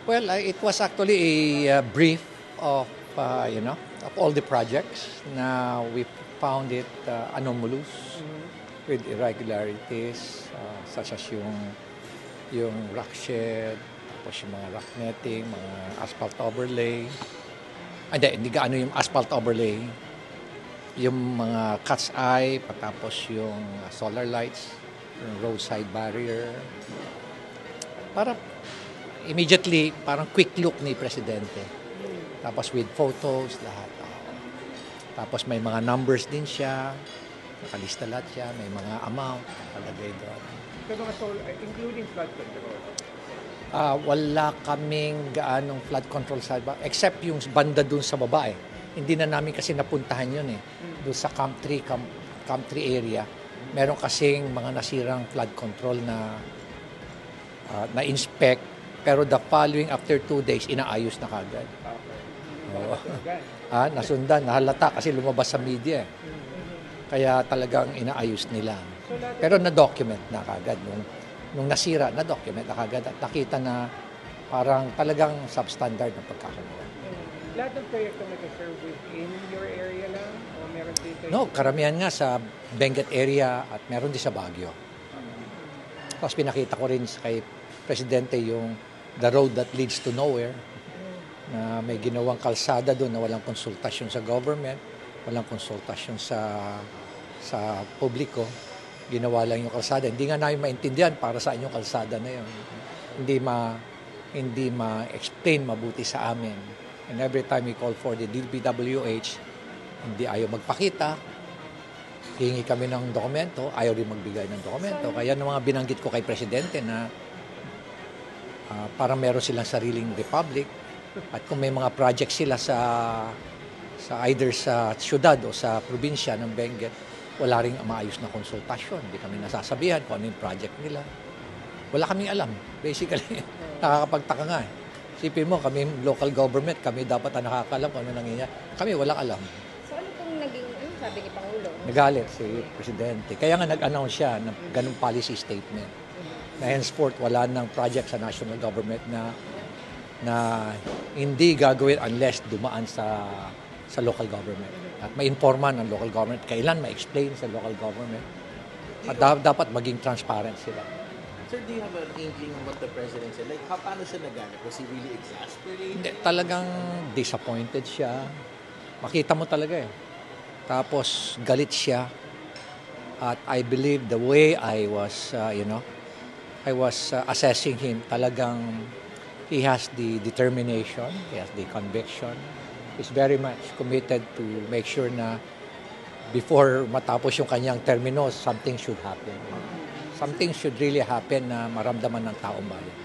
Well, it was actually a brief of, of all the projects. Now we found it anomalous with irregularities such as yung rock shed, tapos yung mga rock netting, mga asphalt overlay. Hindi gaano yung asphalt overlay. Yung mga cat's eye, patapos yung solar lights, yung roadside barrier. Para immediately, parang quick look ni Presidente. Tapos with photos, lahat. Tapos may mga numbers din siya. Nakalista lahat siya. May mga amount. Nakalagay doon. Pero mga including flood control? Wala kaming gaanong flood control sa iba. Except yung banda doon sa baba eh. Hindi na namin kasi napuntahan yun eh. Doon sa Camp 3 area. Meron kasing mga nasirang flood control na-inspect. Pero the following, after 2 days, inaayos na kagad. Nasundan, nahalata kasi lumabas sa media. Kaya talagang inaayos nila. Pero na-document na kagad. Nung nasira, na-document na kagad. At nakita na parang talagang substandard na pagkakagawa. Lahat ng proyekto nag-serve within your area lang? O meron dito? No, karamihan nga sa Benguet area at meron din sa Baguio. Tapos pinakita ko rin kay Presidente yung the road that leads to nowhere, na may ginawang kalsada doon na walang konsultasyon sa government, walang konsultasyon sa publiko. Ginawa lang yung kalsada. Hindi nga namin maintindihan para saan yung kalsada na yun. Hindi ma-explain mabuti sa amin. And every time we call for the DPWH, hindi ayaw magpakita. Hingi kami ng dokumento, ayaw rin magbigay ng dokumento. Kaya ng mga binanggit ko kay Presidente na parang meron silang sariling republic. At kung may mga project sila sa either sa syudad o sa probinsya ng Benguet, wala ring maayos na konsultasyon. Hindi kami nasasabihan kung ano yung project nila. Wala kaming alam, basically. Nakakapagtaka nga eh. Isipin mo, kami local government, kami dapat ang nakakalam kung ano nangyayari. Kami walang alam. So ano pong naging, sabi ni Pangulo? Nagalit si Presidente. Kaya nga nag-announce siya ng ganung policy statement. Na henceforth, wala nang project sa national government na hindi gagawin unless dumaan sa local government. At ma-informa ng local government, kailan ma-explain sa local government. At dapat maging transparent sila. Sir, do you have an inkling on what the President said? Like, paano siya nagalit? Was he really exasperated? Hindi, talagang disappointed siya. Makita mo talaga eh. Tapos galit siya. At I believe the way I was, assessing him, talagang he has the determination, he has the conviction. He's very much committed to make sure na before matapos yung kanyang termino, something should happen. Something should really happen na maramdaman ng taong bayan.